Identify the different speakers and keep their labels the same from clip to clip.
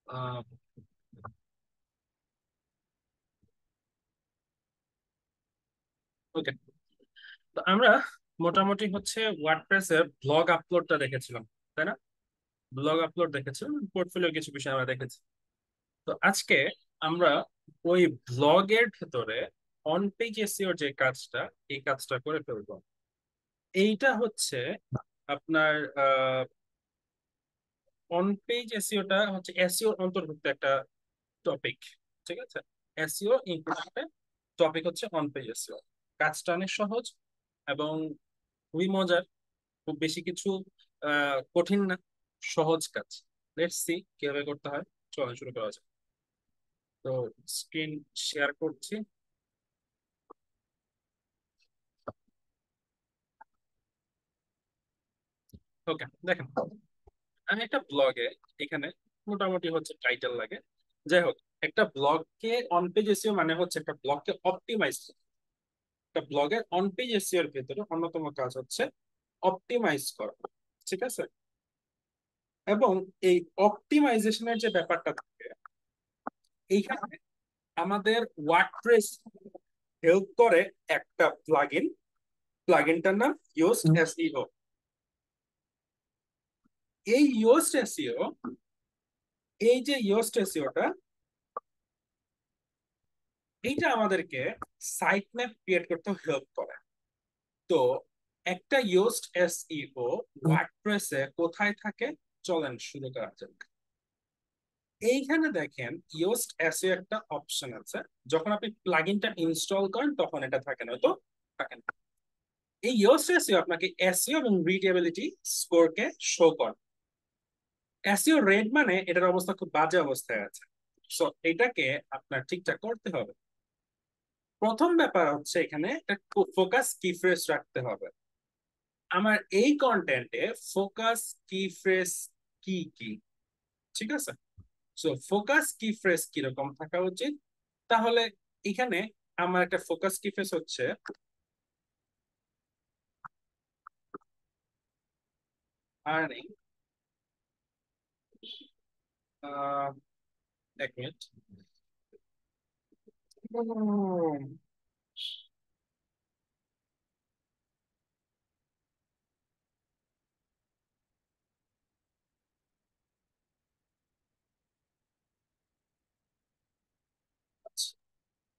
Speaker 1: আহ ওকে, তো আমরা মোটামুটি হচ্ছে ওয়ার্ডপ্রেসের ব্লগ আপলোডটা দেখেছিলাম, তাই না? ব্লগ আপলোড দেখেছিলাম, পোর্টফোলিও কিছু বিষয় আমরা দেখেছি। তো আজকে আমরা ওই ব্লগের ভেতরে অন পেজ এসইও যে কাজটা, এই কাজটা করে ফেলবো। এইটা হচ্ছে আপনার অন পেজ এসইওটা হচ্ছে এসইও অন্তর্ভুক্ত একটা টপিক, ঠিক আছে? এসইও ইনক্লুডেড টপিক হচ্ছে অন পেজ এসইও। কাজটা অনেক সহজ এবং খুবই মজার, খুব বেশি কিছু কঠিন না, সহজ কাজ। লেটস সি কিভাবে করতে হয়। চলো শুরু করা যাক। তো স্ক্রিন শেয়ার করছি। ওকে, দেখেন, আমি একটা ব্লগে, এখানে মোটামুটি হচ্ছে টাইটেল লাগে। যাই হোক, একটা ব্লগকে অন পেজ এসইও মানে হচ্ছে একটা ব্লগকে অপটিমাইজ। একটা ব্লগের অন পেজ এসইও এর ভেতরে অন্যতম কাজ হচ্ছে অপটিমাইজ করা, ঠিক আছে? এবং এই অপটিমাইজেশনের যে ব্যাপারটা থাকে, এইখানে আমাদের ওয়ার্ডপ্রেস হেল্প করে একটা প্লাগইন। প্লাগইনটার নাম ইয়োস্ট এসইও। এই ইয়োস্ট এসইও, এই যে ইয়োস্ট এসইওটা, এইটা আমাদেরকে সাইট ম্যাপ ক্রিয়েট করতে হেল্প করে। তো একটা ইয়োস্ট এসইও ওয়ার্ডপ্রেসে কোথায় থাকে, চলেন শুরু করা যাক। এইখানে দেখেন ইয়োস্ট এসইও একটা অপশন আছে। যখন আপনি প্লাগইনটা ইনস্টল করেন তখন এটা থাকে না, তো থাকে না। এই ইয়োস্ট এসইও আপনাকে এসইও এবং রিডেবিলিটি স্কোরকে শো করে। এসইও রেড মানে এটার অবস্থা খুব বাজে অবস্থায় আছে। সো এটাকে আপনার ঠিকঠাক করতে হবে। প্রথম ব্যাপার হচ্ছে এখানে একটা ফোকাস কি ফ্রেজ রাখতে হবে। আমার এই কন্টেন্টে ফোকাস কি ফ্রেজ কি কি, ঠিক আছে? সো ফোকাস কি ফ্রেজ কিরকম থাকা উচিত? তাহলে এখানে আমার একটা ফোকাস কি ফ্রেজ হচ্ছে আর্নিং। এক মিনিট।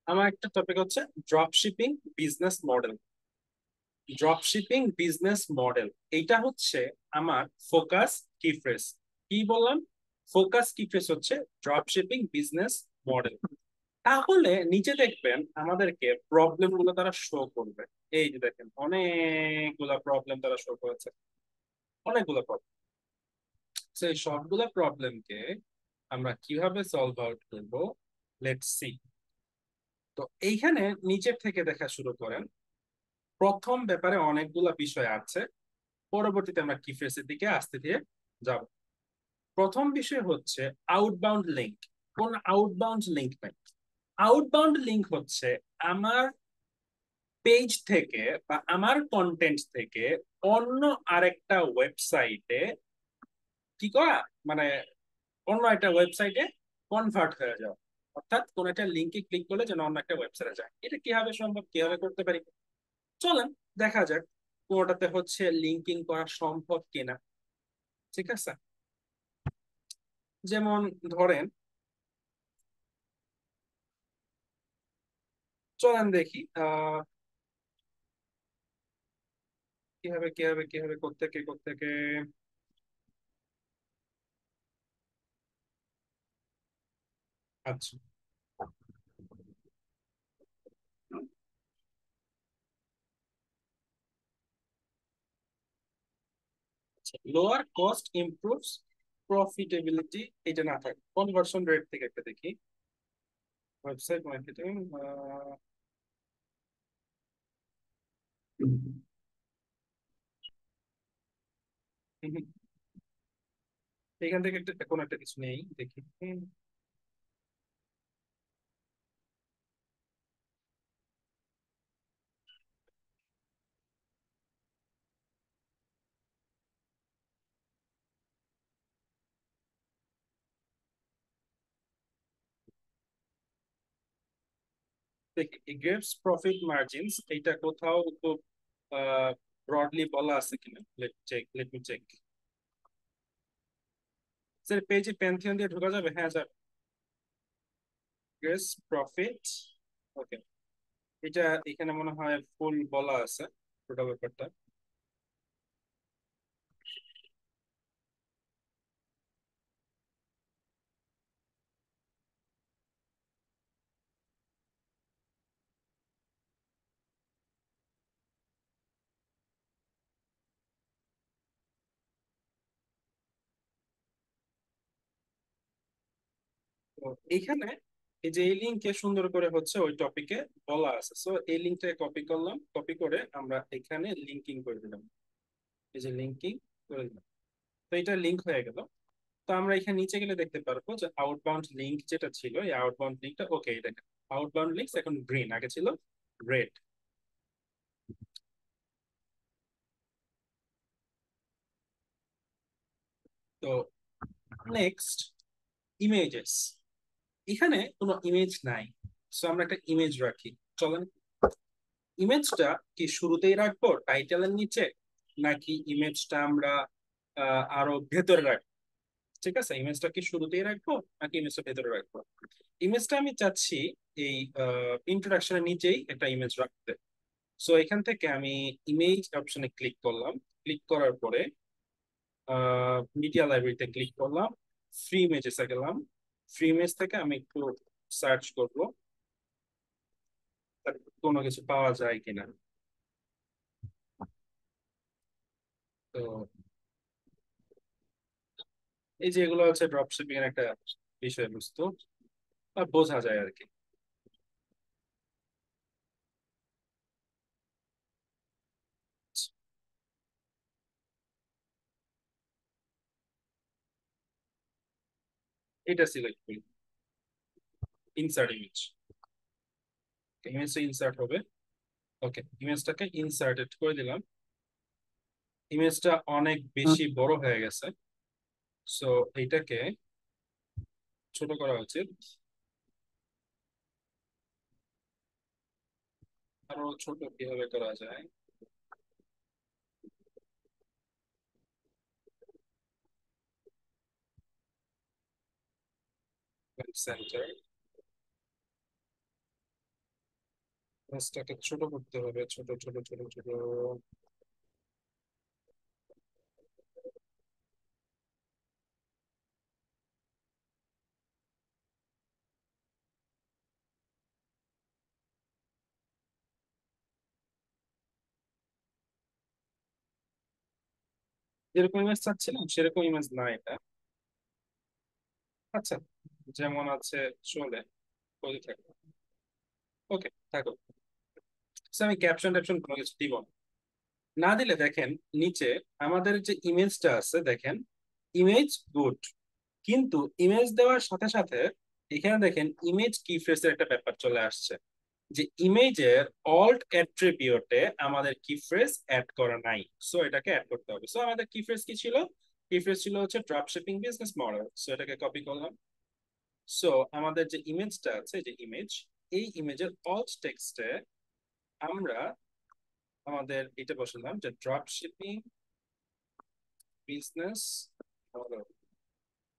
Speaker 1: আমার একটা টপিক হচ্ছে drop shipping business model. Drop shipping business model, এইটা হচ্ছে আমার ফোকাস কি ফ্রেজ। কি বললাম? ফোকাস কি ফ্রেজ হচ্ছে ড্রপ শিপিং বিজনেস মডেল। তাহলে নিচে দেখবেন আমাদেরকে প্রবলেম গুলো তারা শো করবে। এই যে দেখেন অনেকগুলা প্রবলেম তারা শো করেছে, অনেকগুলো প্রবলেম। সেই সবগুলা প্রবলেমকে আমরা কিভাবে সলভ আউট করব, লেটস সি। তো এইখানে নিচের থেকে দেখা শুরু করেন। প্রথম ব্যাপারে অনেকগুলা বিষয় আছে, পরবর্তীতে আমরা কি ফেসের দিকে আস্তে দিয়ে যাব। প্রথম বিষয় হচ্ছে আউটবাউন্ড লিঙ্ক। কোন আউটবাউন্ড লিঙ্ক নাই। আউটবাউন্ড লিঙ্ক হচ্ছে আমার পেজ থেকে বা আমার কন্টেন্ট থেকে অন্য আরেকটা ওয়েবসাইটে কি করা, মানে অন্য একটা ওয়েবসাইটে কনভার্ট হয়ে যাওয়া। অর্থাৎ কোন একটা লিঙ্কে ক্লিক করলে যেন অন্য একটা ওয়েবসাইটে যায়। এটা কিভাবে সম্ভব, কিভাবে করতে পারি? চলেন দেখা যাক কোনটাতে হচ্ছে লিঙ্কিং করা সম্ভব কিনা, ঠিক আছে? যেমন ধরেন, চলেন দেখি কিভাবে কিভাবে কিভাবে কোত্থেকে কোত্থেকে। আচ্ছা, লোয়ার কস্ট ইমপ্রুভস প্রফিটেবিলিটি, এটা না থাকে, কনভার্সন রেট থেকে একটা দেখি। ওয়েবসাইট মার্কেটিং, এখান থেকে একটা কোনো একটা কিছু নেই দেখি। দেখি গ্রেপস প্রফিট মার্জিনস এটা কোথাও খুব ব্রডলি বলা আছে কিনা, লেট মি চেক। স্যার পেজে প্যান্থিয়ন দিয়ে ঢোকা যাবে? হ্যাঁ যাবে। গ্রেস প্রফিট, ওকে। এটা এখানে মনে হয় ফুল বলা আছে পুরো ব্যাপারটা। তো এইখানে এই যে এই লিঙ্কে সুন্দর করে হচ্ছে ওই টপিকে বলা আছে, সো এই লিঙ্কটা কপি করলাম, কপি করে আমরা এখানে লিঙ্কিং করে দিলাম। এই যে লিঙ্কিং করে দিলাম, তো এটা লিঙ্ক হয়ে গেল। তো আমরা এখানে নিচে গেলে দেখতে পারবো যে আউটবাউন্ড লিঙ্ক যেটা ছিল, এই আউটবাউন্ড লিঙ্কটা ওকে, এটা আউটবাউন্ড লিঙ্কস এখন গ্রিন, আগে ছিল রেড। তো নেক্সট ইমেজেস, এখানে কোনো ইমেজ নাই, সো আমরা একটা ইমেজ রাখি। চলেন, ইমেজটা কি শুরুতেই রাখবো টাইটেলের নিচে, নাকি ইমেজটা আমরা আরো ভেতরে রাখবো? ঠিক আছে, ইমেজটা কি শুরুতেই রাখবো নাকি ইমেজটা ভেতরে রাখবো? ইমেজটা আমি চাচ্ছি এই ইন্ট্রোডাকশনের নিচেই একটা ইমেজ রাখতে। সো এখান থেকে আমি ইমেজ অপশনে ক্লিক করলাম, ক্লিক করার পরে মিডিয়া লাইব্রেরিতে ক্লিক করলাম, ফ্রি ইমেজেসে গেলাম। ফ্রি ইমেজ থেকে আমি একটু সার্চ করব কোনো কিছু পাওয়া যায় কিনা। তো এই যে এগুলো হচ্ছে ড্রপ শিপিং এর একটা বিষয়বস্তু, বা বোঝা যায় আর কি। এটা সিলেক্ট করি, ইনসার্ট ইমেজ, ইমেজটা ইনসার্ট হবে। ওকে, ইমেজটাকে ইনসার্টেড করে দিলাম। ইমেজটা অনেক বেশি বড় হয়ে গেছে, সো এইটাকে ছোট করা উচিত। আরো ছোট কিভাবে করা যায়? সেন্টার, ইমেজটাকে ছোট করতে হবে, ছোট ছোট ছোট ছোট। যেরকম ইমেজ চাচ্ছিলাম সেরকম ইমেজ না এটা। আচ্ছা, যেমন আছে চলে, ওই থাকো। ওকে, থাকো। So, আমি ক্যাপশন ট্যাপশন কোনো কিছু দিব না। না দিলে দেখেন নিচে আমাদের যে ইমেজটা আছে, দেখেন ইমেজ গুড, কিন্তু ইমেজ দেওয়ার সাথে সাথে এখানে দেখেন ইমেজ কি ফ্রেজের একটা ব্যাপার চলে আসছে, যে ইমেজের অল্ট অ্যাট্রিবিউটে আমাদের কি ফ্রেজ অ্যাড করা নাই। সো এটাকে অ্যাড করতে হবে। সো আমাদের কি ফ্রেজ কি ছিল? কি ফ্রেজ ছিল হচ্ছে drop shipping business model. So এটাকে কপি করলাম। সো আমাদের যে ইমেজটা আছে, যে ইমেজ, এই ইমেজের অল্ট টেক্সটে আমরা আমাদের এটা বসালাম যে ড্রপ শিপিং বিজনেস মডেল।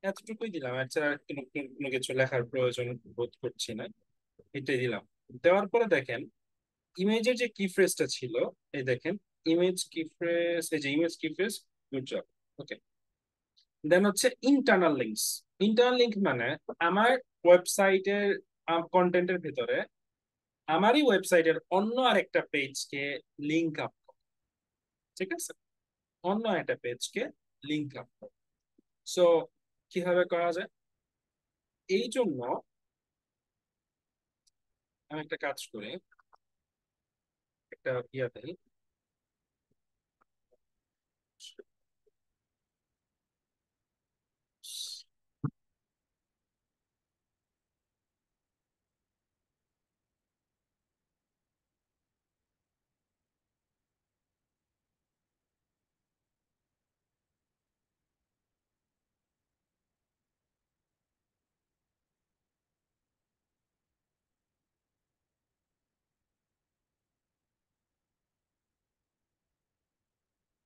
Speaker 1: এতটুকুই দিলাম, এছাড়া আর কোনো কিছু লেখার প্রয়োজন বোধ করছি না। এটাই দিলাম। দেওয়ার পরে দেখেন ইমেজের যে কি ফ্রেজটা ছিল, এই দেখেন ইমেজ কি ফ্রেজ, এই যে ইমেজ কি ফ্রেজ, গুড জব। ওকে, দেন হচ্ছে ইন্টারনাল লিঙ্কস। ইন্টারনাল লিঙ্ক মানে আমার ওয়েবসাইটের কন্টেন্টের ভিতরে আমারই ওয়েবসাইটের অন্য আরেকটা পেজকে লিঙ্ক আপ, ঠিক আছে, অন্য একটা পেজকে লিঙ্ক আপ। সো কিভাবে করা যায়? এই জন্য আমি একটা কাজ করি, একটা ইয়া দেই।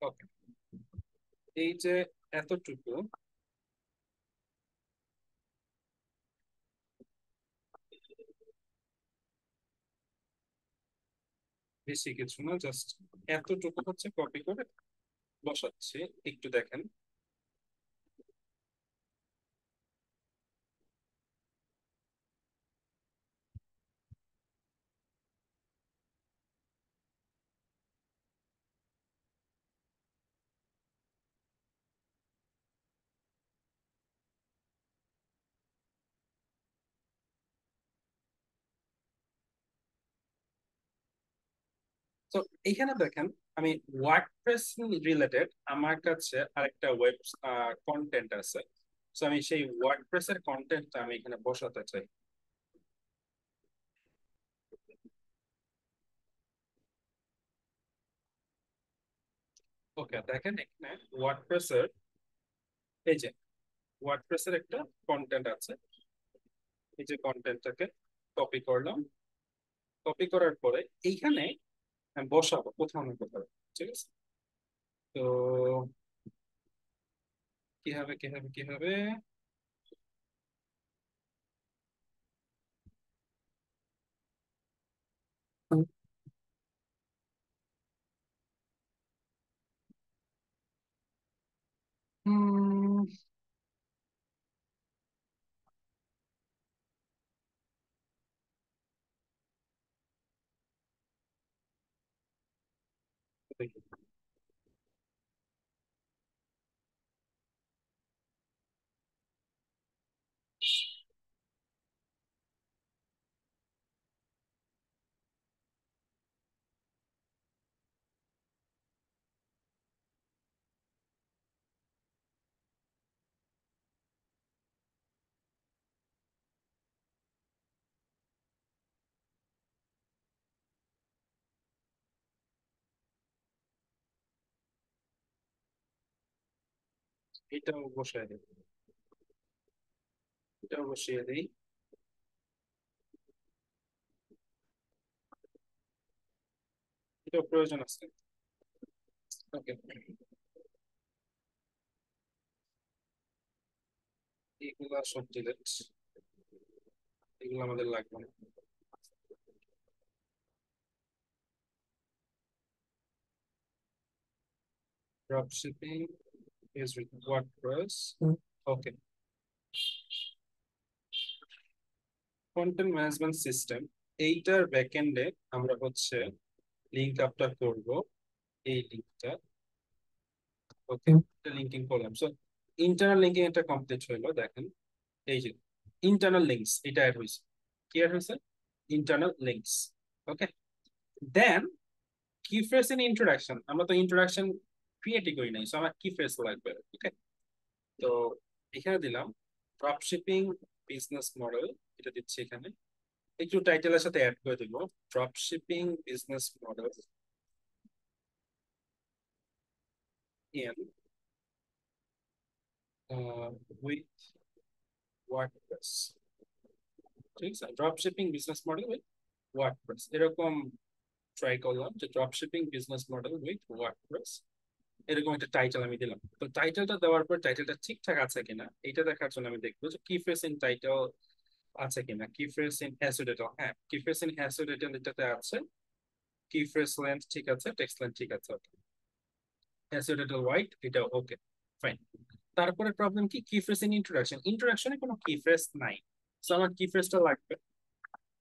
Speaker 1: ওকে, এই যে এতটুকু, বেশি কিছু না, জাস্ট এতটুকু হচ্ছে কপি করে বসাচ্ছি। একটু দেখেন। তো এইখানে দেখেন, আমি ওয়ার্ডপ্রেস রিলেটেড আমার কাছে আরেকটা ওয়েব কন্টেন্ট আছে। তো আমি সেই ওয়ার্ডপ্রেস এর কন্টেন্টটা আমি এখানে বসাতে চাই। ওকে, দেখেন এখানে ওয়ার্ডপ্রেস এর, এই যে ওয়ার্ডপ্রেস এর একটা কন্টেন্ট আছে। এই যে কন্টেন্টটাকে কপি করলাম। কপি করার পরে এইখানে আমি বসাবো কোথাও না কোথাও। ঠিক আছে, তো কি হবে? হুম, দেখি। এটাও বসাই দিই, এটাও বসিয়ে দিই। এটাও প্রয়োজন আছে। ওকে, এগুলা সব ডিলেট, এগুলো আমাদের লাগবে না। Drop shipping is with WordPress. Okay, content management system, এইটার ব্যাকএন্ডে আমরা হচ্ছে লিঙ্ক আপটা করব, এই লিঙ্কটা। ওকে, লিঙ্কিং করলাম। সো ইন্টারনাল লিঙ্কিং এটা কমপ্লিট হইলো, দেখেন এই যে ইন্টারনাল লিঙ্কস এটা অ্যাড হয়েছে। কি অ্যাড হয়েছে? Internal links. ওকে, দেন কি ফ্রেজ ইন ইন্ট্রোডাকশন, আমরা তো ইন্ট্রোডাকশন ক্রিয়েটই করি নাই, সো আমার কি ফ্রেজ লাগবে। ওকে, তো এখানে দিলাম ড্রপ শিপিং বিজনেস মডেল, এটা দিচ্ছি এখানে। একটু টাইটেলের সাথে অ্যাড করে দিব, drop shipping business model in with WordPress. ঠিক আছে, drop shipping business model with WordPress, এরকম ট্রাই করলাম যে drop shipping business model with WordPress. এরকম একটা টাইটেল আমি দিলাম। তো টাইটেলটা দেওয়ার পর টাইটেলটা ঠিকঠাক আছে কিনা এটা দেখার জন্য আমি দেখবো যে কি ফ্রেজ ইন টাইটেল আছে কিনা। কি ফ্রেজ ইন হ্যাসোডেটল, হ্যাঁ কি ফ্রেজ ইন হ্যাসোডেটল এটাতে আছে। কি ফ্রেজ লেন্থ ঠিক আছে, টেক্সট লেন্থ ঠিক আছে। ওকে, হ্যাসোডেটল হোয়াইট এটা ওকে, ফাইন। তারপরে প্রবলেম কি, কি ফ্রেজ ইন ইন্ট্রোডাকশন, ইন্ট্রোডাকশনে কোনো কি ফ্রেজ নাই। তো আমার কি ফ্রেজটা লাগবে,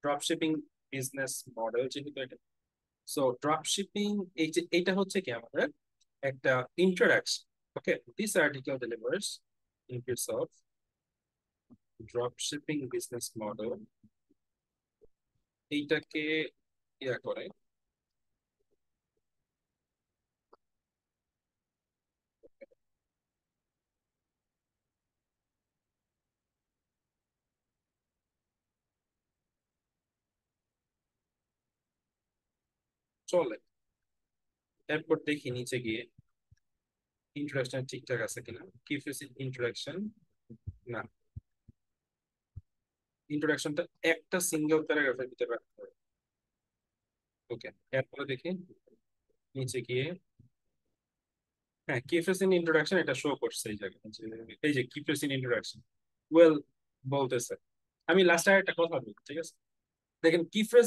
Speaker 1: ড্রপ শিপিং বিজনেস মডেল যেহেতু এটা। সো ড্রপ শিপিং, এই যে এইটা হচ্ছে কি আমাদের একটা introduction. Okay, this article delivers in case of drop shipping business model, এইটাকে ইয়া করে চলে। এরপর দেখি নিচে গিয়ে ইন্ট্রোডাকশন ঠিকঠাক আছে কিনা। কি ফেস ইন্ট্রোডাকশন, না, ইন্ট্রোডাকশনটা একটা সিঙ্গেল প্যারাগ্রাফের ভিতরে রাখতে হবে। ওকে, এরপরে দেখি নিচে গিয়ে হ্যাঁ, কিফ্রেস ইন ইন্ট্রোডাকশন এটা শো করছে এই জায়গায় এই যে কিফ্রেস ইন ইন্ট্রোডাকশন ওয়েল বলতেছে। আমি লাস্টে একটা কথা বলি, ঠিক আছে? দেখেন কি ফ্রেজ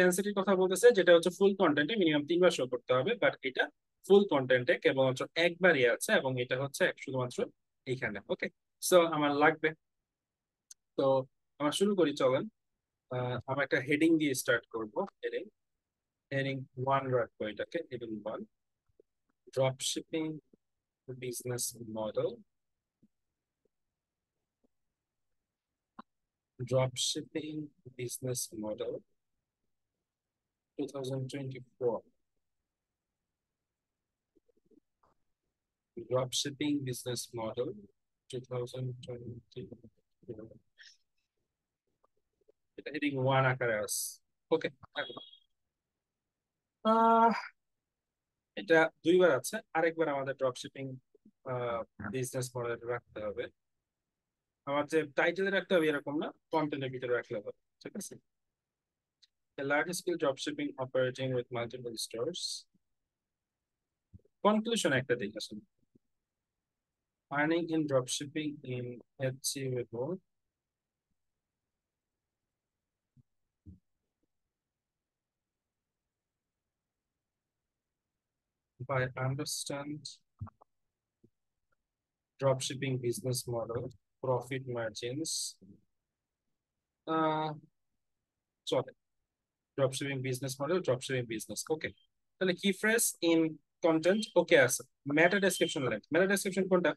Speaker 1: ডেন্সিটির কথা বলতেছে, যেটা হচ্ছে ফুল কন্টেন্টে মিনিমাম 3 বার শো করতে হবে, বাট এটা ফুল কন্টেন্টে কেবলমাত্র একবারই আছে, এবং এটা হচ্ছে শুধুমাত্র এইখানে। ওকে, সো আমার লাগবে। তো আমরা শুরু করি, চলেন। আমরা একটা হেডিং দিয়ে স্টার্ট করবো। হেডিং হেডিং 1 রাখবো এটাকে, heading 1, drop shipping business model. Drop shipping business model 2024। Dropshipping business model 2020। এটা হেডিং 1 আকারে আছে। ওকে, এটা 2 বার আছে, আরেকবার আমাদের ড্রপশিপিং বিজনেস মডেল রাখতে হবে। আমার যে টাইটেলে রাখতে হবে এরকম না, কন্টেন্টের ভিতরে রাখলে হবে। ঠিক আছে? A large scale dropshipping operating with multiple stores. Conclusion একটা দিক আসলে, earning in dropshipping in achievable by understand dropshipping business model, profit margins. Ah চলে, dropshipping business model, dropshipping business. Okay, তাহলে কি ফ্রেজ ইন কন্টেন্ট ওকে আছে। Meta description length, meta description কোনটা?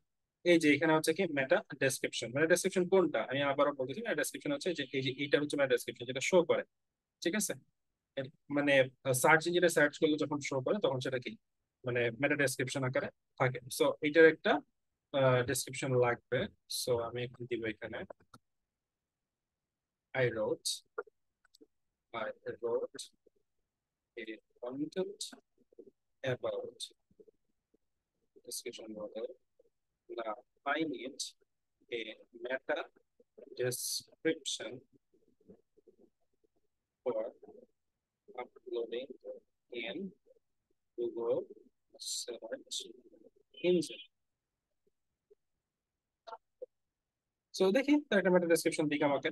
Speaker 1: এই যে এখানে হচ্ছে কি মেটা ডেসক্রিপশন। মেটা ডেসক্রিপশন কোনটা আমি আবারও বলতেছি, মেটা ডেসক্রিপশন হচ্ছে যে এই যে এইটা হচ্ছে মেটা ডেসক্রিপশন, যেটা শো করে। ঠিক আছে? মানে সার্চ ইঞ্জিনে সার্চ করলে যখন শো করে তখন সেটা কি মানে মেটা ডেসক্রিপশন আকারে থাকে। সো এইটার একটা ডেসক্রিপশন লাগবে। সো আমি এখন দিব এখানে I রোট I রোট a content about description model. Now I need a meta description for uploading in Google search engine. So দেখি তার একটা মেটা ডেসক্রিপশন দিকে আমাকে।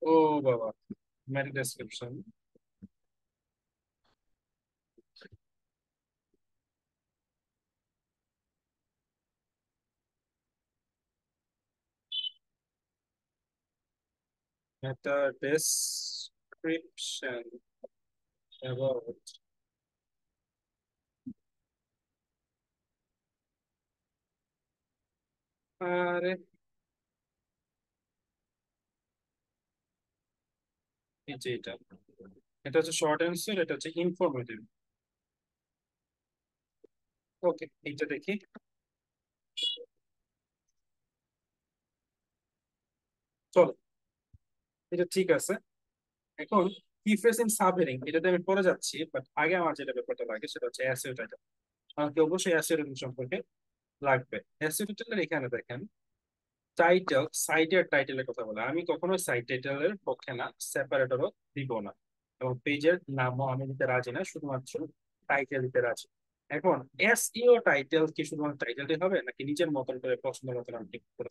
Speaker 1: ও বাবা, মেটা ডেসক্রিপশন। মেটা ডেসক্রিপশন about আরে এই যে এটা, এটা হচ্ছে শর্ট অ্যান্সার, এটা হচ্ছে ইনফরমেটিভ। ওকে, এইটা দেখি। চলো, এটা ঠিক আছে। এখন কিফ্রেজ ইন সাব হেডিং, এটাতে আমি পরে যাচ্ছি, বাট আগে আমার যেটা ব্যাপারটা লাগে সেটা হচ্ছে এসইও টাইটেল। আমাকে অবশ্যই এসইও টাইটেল সম্পর্কে লাগবে। এসইও টাইটেলের এখানে দেখেন টাইটেল, সাইটের টাইটেলের কথা বলে, আমি কখনোই সাইট টাইটেলের পক্ষে না, সেপারেটরও দিব না, এবং পেজের নামও আমি দিতে রাজি না, শুধুমাত্র টাইটেল দিতে রাজি। এখন এসইও টাইটেল কি শুধুমাত্র টাইটেলই হবে, নাকি নিজের মতন করে পছন্দ মতন আপনি করে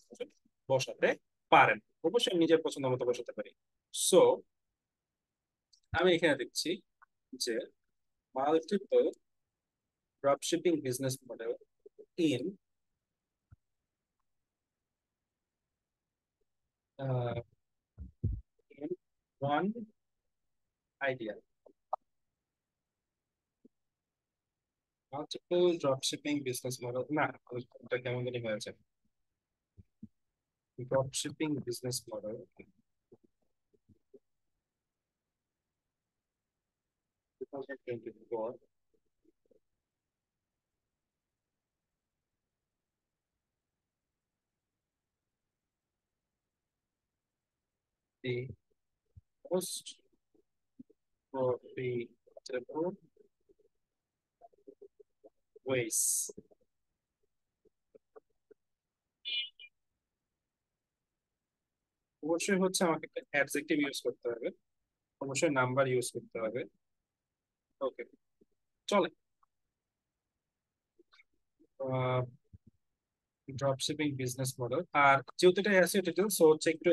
Speaker 1: বসাতে পারেন? অবশ্যই নিজের পছন্দ মতো বসাতে পারি। সো আমি এখানে দেখছি যে multiple dropshipping business model in uh, in one idea. Multiple dropshipping business model, না এটা কেমন জানি হয়েছে। Dropshipping business model 2024, the most profitable ways। অবশ্যই হচ্ছে আমাকে একটা অ্যাডজেক্টিভ ইউজ করতে হবে, অবশ্যই নাম্বার ইউজ করতে হবে। ওকে, চলে। Drop shipping business model. আর যেহেতু এটা এসইও টাইটেল, সো হচ্ছে একটু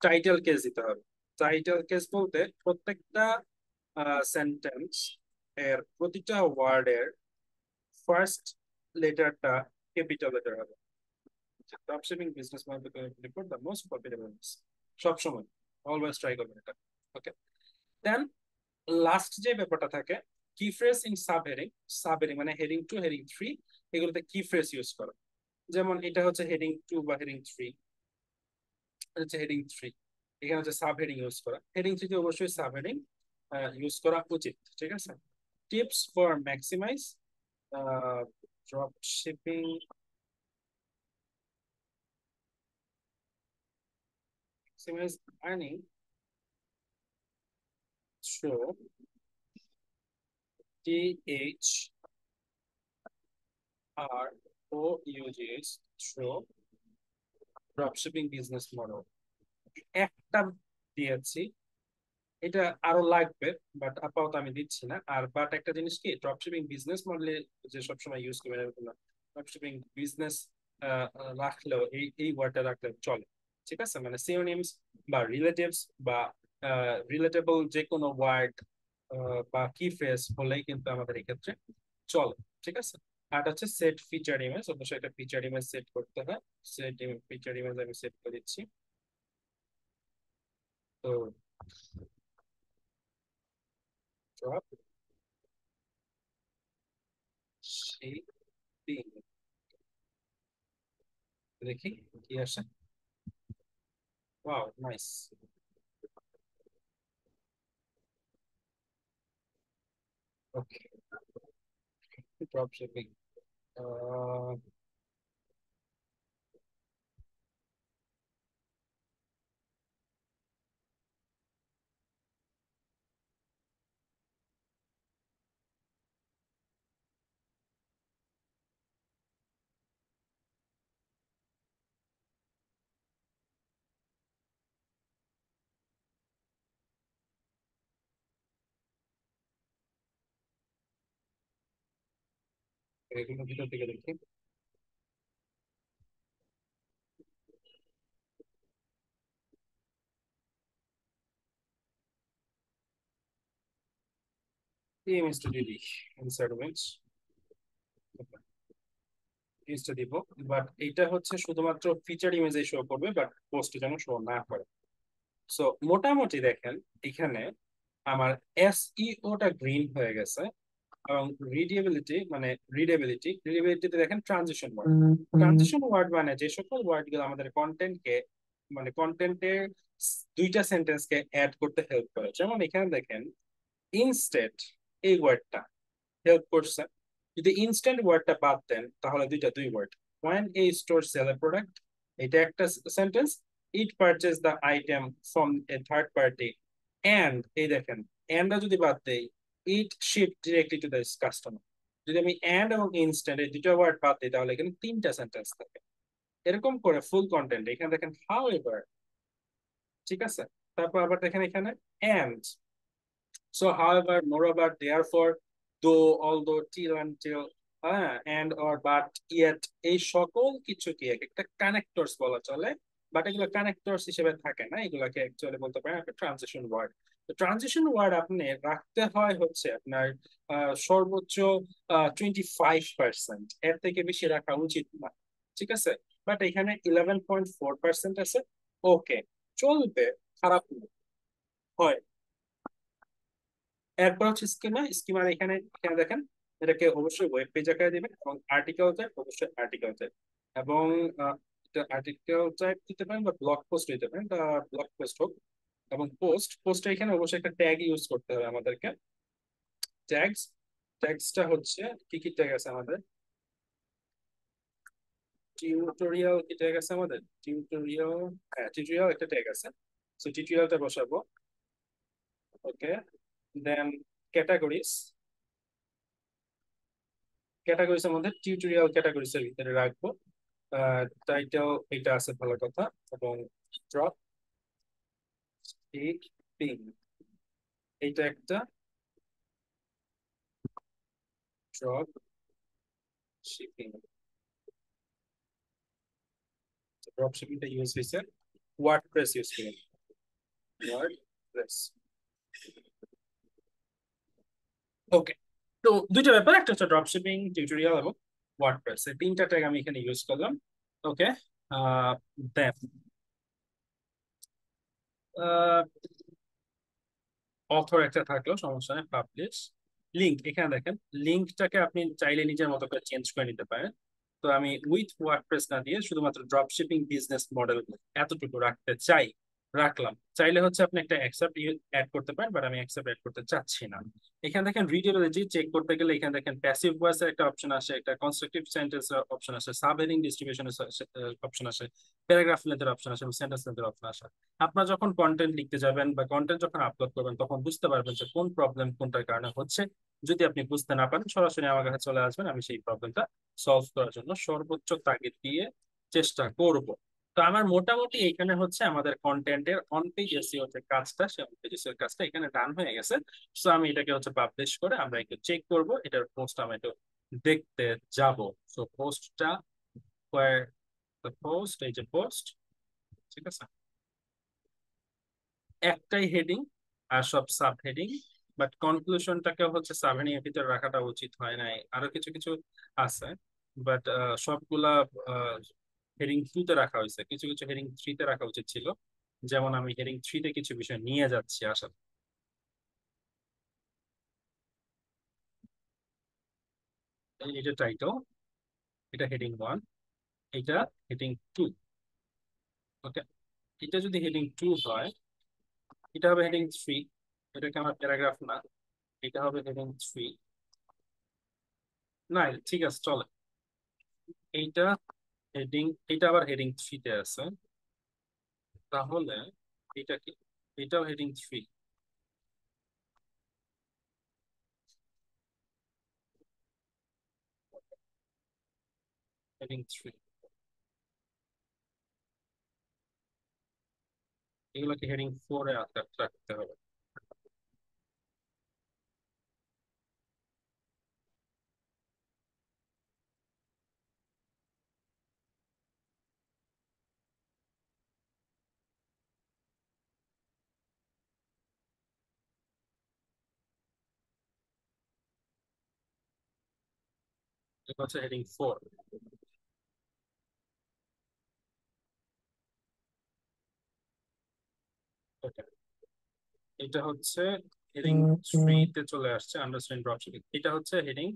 Speaker 1: টাইটেল কেস দিতে হবে। টাইটেল কেস বলতে প্রত্যেকটা সেন্টেন্স এর প্রতিটা ওয়ার্ডের ফার্স্ট লেটারটা ক্যাপিটাল লেটার হবে। Drop shipping business model for the most profitable, সবসময় অলওয়েজ ট্রাই করবেন এটা। ওকে, দেন লাস্ট যে ব্যাপারটা থাকে, কি phrase in sub heading. Sub heading মানে হেডিং 2, হেডিং 3, এগুলোতে কি ফ্রেজ ইউজ করো। যেমন এটা হচ্ছে হেডিং 2 বা হেডিং 3, হচ্ছে হেডিং 3, এখানে হচ্ছে সাব হেডিং ইউজ করা। হেডিং 3 তে অবশ্যই সাব হেডিং ইউজ করা উচিত, ঠিক আছে। Tips for maximize drop shipping, maximize earning through TH আর ও uses through dropshipping business model. একটা দিয়েছি, এটা আরো লাগবে, বাট আপাতত আমি দিচ্ছি না। আর বাট একটা জিনিস কি, ড্রপশিপিং বিজনেস মডেলে যে সবসময় ইউজ করবে এরকম না, ড্রপশিপিং বিজনেস রাখলেও এই এই ওয়ার্ডটা রাখলে চলে, ঠিক আছে। মানে সিনোনিমস বা রিলেটিভস বা রিলেটেবল যে কোনো ওয়ার্ড বা কি ফ্রেজ হলেই কিন্তু আমাদের এই ক্ষেত্রে চলে, ঠিক আছে। আর হচ্ছে সেট ফিচার ইমেজ, অবশ্যই একটা ফিচার ইমেজ সেট করতে হয়। সেট ফিচার ইমেজ আমি সেট করে দিচ্ছি। তো ড্রপ শিপিং, দেখি কি আসে। Wow, nice. Okay, drop shipping, এগুলো ভিতর থেকে দেখি। ইমেজটা দিদি, ইনসার্ট ইমেজ, ইমেজটা দিব। বাট এইটা হচ্ছে শুধুমাত্র ফিচার ইমেজে শো করবে, বাট পোস্টে যেন শো না করে। সো মোটামুটি দেখেন এখানে আমার এসইওটা গ্রিন হয়ে গেছে, এবং রিডেবিলিটি মানে রিডেবিলিটিতে দেখেন ট্রানজিশন ওয়ার্ড। ট্রানজিশন ওয়ার্ড মানে যে সকল ওয়ার্ড গুলো আমাদের কন্টেন্টকে, মানে কন্টেন্টের দুইটা সেন্টেন্সকে অ্যাড করতে হেল্প করে। যেমন এখানে দেখেন ইনস্টেড, এই ওয়ার্ডটা হেল্প করছে। যদি ইনস্ট্যান্ট ওয়ার্ডটা বাদ দেন তাহলে দুই word. when a store sell a product, এটা একটা sentence. it purchase the item from a third party, and এই দেখেন and যদি বাদ দেই, it ship directly to the customer। যদি আমি and এবং ইনস্ট্যান্ট এই দুটো ওয়ার্ড বাদ দিই তাহলে এখানে তিনটা সেন্টেন্স থাকে। এরকম করে ফুল কন্টেন্ট এখানে দেখেন however, ঠিক আছে। তারপর আবার দেখেন এখানে and, so, however, moreover, therefore, though, although, till, until, and or but yet, এই সকল কিছুকে একটা কানেক্টরস বলা চলে। বাট এগুলো কানেক্টরস হিসেবে থাকে না, এগুলোকে অ্যাকচুয়ালি বলতে পারেন একটা ট্রানজিশন ওয়ার্ড। তো ট্রানজিশন ওয়ার্ড আপনি রাখতে হয় হচ্ছে আপনার সর্বোচ্চ 25%, এর থেকে বেশি রাখা উচিত না, ঠিক আছে। বাট এখানে 11.4% আছে। ওকে, চলবে, খারাপ না। হয়। এরপর হচ্ছে স্কিমা। স্কিমার এখানে এখানে দেখেন এটাকে অবশ্যই ওয়েব পেজ আকারে দিবেন, এবং আর্টিকেল টাইপ অবশ্যই আর্টিকেল টাইপ, এবং আর্টিকেল টাইপ দিতে পারেন বা ব্লগ পোস্ট দিতে পারেন, বা ব্লগ পোস্ট হোক। এবং পোস্টে এখানে অবশ্যই একটা ট্যাগ ইউজ করতে হবে আমাদেরকে। ট্যাগস, ট্যাগসটা হচ্ছে কি কি ট্যাগ আছে আমাদের, টিউটোরিয়াল কি ট্যাগ আছে আমাদের, টিউটোরিয়াল, হ্যাঁ টিউটোরিয়াল একটা ট্যাগ আছে। সো টিউটোরিয়ালটা বসাবো। ওকে, দেন ক্যাটাগরিজ, ক্যাটাগরিজ এর মধ্যে টিউটোরিয়াল ক্যাটাগরিজ এর ভিতরে রাখবো। টাইটেল এটা আছে ভালো কথা, এবং ড্রপ শিপিং এইটা একটা, ড্রপ শিপিং ড্রপ শিপিংটা ইউজ হয়েছে ওয়ার্ডপ্রেস ইউজ করে। ওয়ার্ডপ্রেস। ওকে, তো দুইটা ব্যাপার, একটা হচ্ছে ড্রপ শিপিং টিউটোরিয়াল এবং ওয়ার্ডপ্রেস, এই তিনটা ট্যাগ আমি এখানে ইউজ করলাম। ওকে, দেন অথর একটা থাকলো, সমস্যা নেই, পাবলিশ। লিঙ্ক, এখানে দেখেন লিঙ্কটাকে আপনি চাইলে নিজের মতো করে চেঞ্জ করে নিতে পারেন। তো আমি উইথ ওয়ার্ডপ্রেস না দিয়ে শুধুমাত্র ড্রপ শিপিং বিজনেস মডেল এতটুকু রাখতে চাই, রাখলাম। চাইলে হচ্ছে আপনি একটা অ্যাকসেপ্ট অ্যাড করতে পারেন, বাট আমি অ্যাকসেপ্ট অ্যাড করতে চাচ্ছি না। এখানে দেখেন রিডেবিলিটি চেক করতে গেলে এখানে দেখেন প্যাসিভ ভয়েসের একটা অপশন আসে, একটা কনস্ট্রাকটিভ সেন্টেন্স অপশন আসে, সাব হেডিং ডিস্ট্রিবিউশনের অপশন আসে, প্যারাগ্রাফ লেন্থের অপশন আসে, সেন্টেন্স লেন্থের অপশন আসে। আপনার যখন কন্টেন্ট লিখতে যাবেন বা কন্টেন্ট যখন আপলোড করবেন তখন বুঝতে পারবেন যে কোন প্রবলেম কোনটার কারণে হচ্ছে। যদি আপনি বুঝতে না পারেন সরাসরি আমার কাছে চলে আসবেন, আমি সেই প্রবলেমটা সলভ করার জন্য সর্বোচ্চ তাগিদ দিয়ে চেষ্টা করব। তো আমার মোটামুটি এখানে হচ্ছে আমাদের কন্টেন্টের অন পেজ এসইও যে কাজটা, সেই অন পেজ এসইও কাজটা এখানে ডান হয়ে গেছে। সো আমি এটাকে হচ্ছে পাবলিশ করে আমরা একটু চেক করব, এটার পোস্ট আমরা একটু দেখতে যাব। সো পোস্টটা, পোস্ট, এই যে পোস্ট, ঠিক আছে, একটাই হেডিং আর সব সাব হেডিং, বাট কনক্লুশনটাকে হচ্ছে সাব হেডিং এর ভিতরে রাখাটা উচিত হয় নাই, আরো কিছু কিছু আছে, বাট সবগুলা হেডিং টু তে রাখা হয়েছে, কিছু কিছু হেডিং থ্রি তে রাখা উচিত ছিল। যেমন আমি হেডিং থ্রি তে কিছু বিষয় নিয়ে যাচ্ছি আসা। এটা টাইটেল, এটা হেডিং ওয়ান, এটা হেডিং টু। ওকে, এটা যদি হেডিং টু হয়, এটা হবে হেডিং থ্রি, এটাকে আমার প্যারাগ্রাফ না, এটা হবে হেডিং থ্রি। না ঠিক আছে চলে, এইটা হেডিং, এটা আবার হেডিং থ্রি তে আছে, তাহলে এটা কি, এটাও হেডিং থ্রি, হেডিং থ্রি, এগুলোকে হেডিং ফোর এ রাখতে হবে। এটা হচ্ছে হেডিং ফোর। এটা হচ্ছে হেডিং থ্রি তে চলে আসছে, আন্ডারস্ট্যান্ড ড্রপশিপিং। এটা হচ্ছে হেডিং,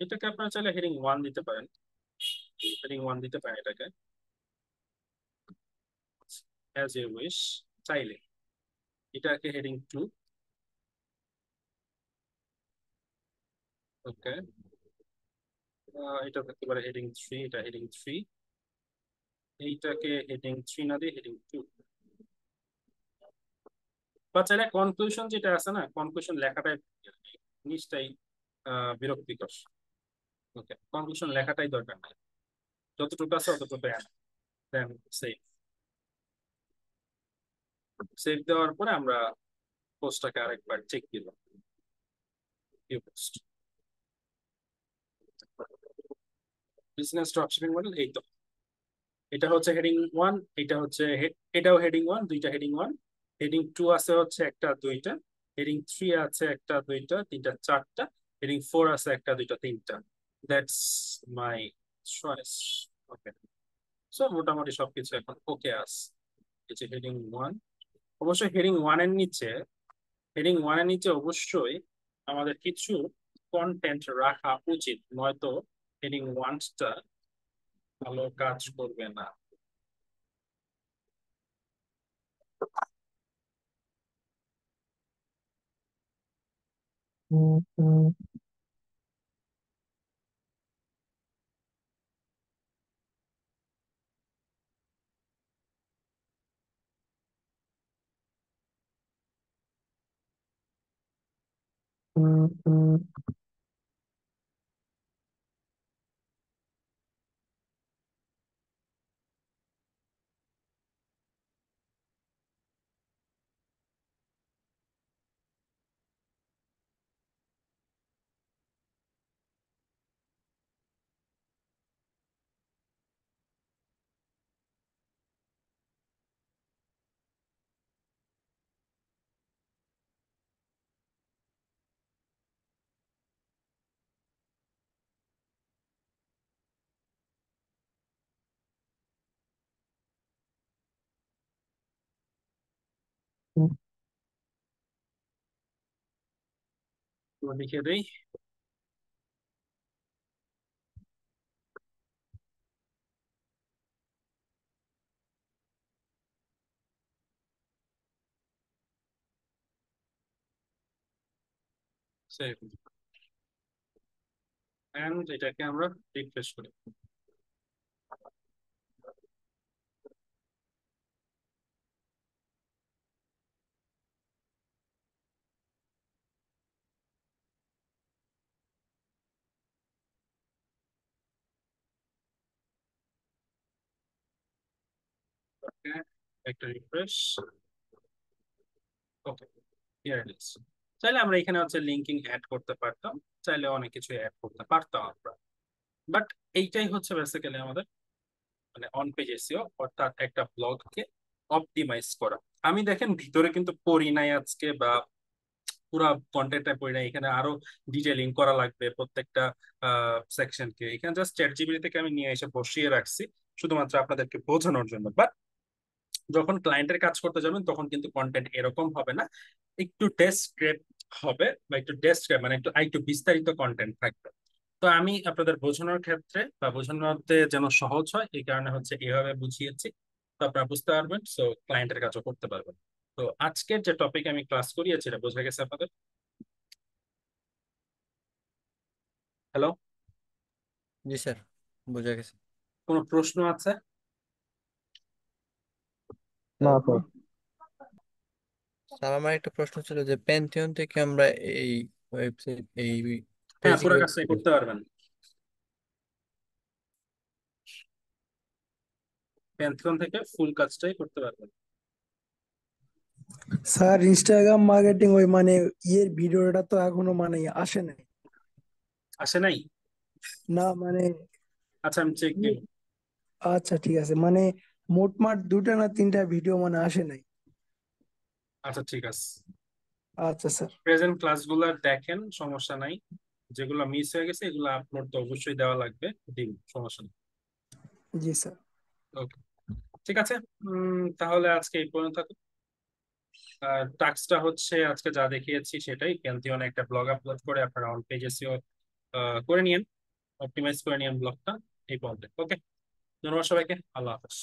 Speaker 1: এটাকে আপনারা চাইলে হেডিং ওয়ান দিতে পারেন, হেডিং ওয়ান দিতে পারেন এটাকে, অ্যাজ এ উইশ, চাইলে। এটাকে হেডিং টু। ওকে, এটা থাকতে পারে হেডিং থ্রি, এটা হেডিং থ্রি, এইটাকে হেডিং থ্রি না দিয়ে হেডিং টু। বা চাইলে কনক্লুশন যেটা আছে না, কনক্লুশন লেখাটাই জিনিসটাই বিরক্তিকর। ওকে, কনক্লুশন লেখাটাই দরকার নাই, যতটুকু আছে অতটুকু দেন সেভ। সেভ দেওয়ার পরে আমরা পোস্টটাকে আরেকবার চেক দিলাম, view post, business dropshipping model, এই তো। এটা হচ্ছে হেডিং ওয়ান, এটা হচ্ছে এটাও হেডিং ওয়ান, দুইটা হেডিং ওয়ান। হেডিং টু আছে হচ্ছে একটা দুইটা, হেডিং থ্রি আছে একটা দুইটা তিনটা চারটা, হেডিং ফোর আছে একটা দুইটা তিনটা। That's my choice. Okay, so মোটামুটি সবকিছু এখন ওকে আছে। এই যে হেডিং ওয়ান, অবশ্যই হেডিং ওয়ান এর নিচে, হেডিং ওয়ান এর নিচে অবশ্যই আমাদের কিছু কন্টেন্ট রাখা উচিত, নয়তো হেডিং ওয়ানটা ভালো কাজ করবে না। লিখে দেই। সেভ এন্ড এটাকে আমরা রিফ্রেশ করি। ওকে, একটা refresh. Okay, here it is. চাইলে আমরা এখানে হচ্ছে লিঙ্কিং অ্যাড করতে পারতাম, চাইলে অনেক কিছু অ্যাড করতে পারতাম আমরা, বাট এইটাই হচ্ছে বেসিক্যালি আমাদের মানে অন পেজ এসইও, অর্থাৎ একটা ব্লগকে অপটিমাইজ করা। আমি দেখেন ভিতরে কিন্তু পড়ি নাই আজকে, বা পুরা কন্টেন্টটা পড়ি নাই, এখানে আরো ডিটেলিং করা লাগবে প্রত্যেকটা সেকশনকে। এখানে জাস্ট চ্যাট জিপিটি থেকে আমি নিয়ে এসে বসিয়ে রাখছি শুধুমাত্র আপনাদেরকে বোঝানোর জন্য। বাট যখন ক্লায়েন্টের কাজ করতে যাবেন তখন কিন্তু কন্টেন্ট এরকম হবে না, একটু ডেসক্রিপ হবে, বা একটু ডেসক্রাইব মানে একটু বিস্তারিত কন্টেন্ট থাকবে। তো আমি আপনাদের বোঝানোর ক্ষেত্রে বা বোঝানোতে যেন সহজ হয় এই কারণে হচ্ছে এভাবে বুঝিয়েছি। তো আপনারা বুঝতে পারবেন, সো ক্লায়েন্টের কাজও করতে পারবেন। তো আজকের যে টপিক আমি ক্লাস করিয়েছি এটা বোঝা গেছে আপনাদের? হ্যালো?
Speaker 2: জি স্যার, বোঝা গেছে।
Speaker 1: কোনো প্রশ্ন আছে?
Speaker 3: না স্যার।
Speaker 2: স্যার আমার একটা প্রশ্ন ছিল যে প্যান্থিয়ন থেকে আমরা এই ওয়েবসাইট এই পেজ
Speaker 1: হ্যাঁ, পুরো
Speaker 2: কিভাবে
Speaker 1: কাজটাই
Speaker 2: করি?
Speaker 1: করতে পারবেন, প্যান্থিয়ন থেকে ফুল কাজটাই করতে পারবেন।
Speaker 3: স্যার ইনস্টাগ্রাম মার্কেটিং ওই মানে ইয়ের ভিডিওটা তো এখনো মানে আসে নাই।
Speaker 1: আসে নাই?
Speaker 3: না মানে
Speaker 1: আচ্ছা, আমি চেক দিব।
Speaker 3: আচ্ছা ঠিক আছে, মানে মোটমাট দুটা না তিনটা ভিডিও মানে আসে নাই।
Speaker 1: আচ্ছা, ঠিক আছে।
Speaker 3: আচ্ছা স্যার।
Speaker 1: প্রেজেন্ট ক্লাসগুলো দেখেন, সমস্যা নাই। যেগুলো মিস হয়ে গেছে এগুলো আপলোড তো অবশ্যই দেওয়া লাগবে, দিন, সমস্যা নেই।
Speaker 3: জি স্যার।
Speaker 1: ওকে, ঠিক আছে। তাহলে আজকে এই পর্যন্ত থাকুক। আর টাস্কটা হচ্ছে আজকে যা দেখিয়েছি সেটাই, প্যান্থিয়নে একটা ব্লগ আপলোড করে আপনারা অন পেজ এসইও করে নিয়েন, অপটিমাইজ করে নিয়েন ব্লগটা। এই পর্যন্ত, ওকে। ধন্যবাদ সবাইকে, আল্লাহ হাফেজ।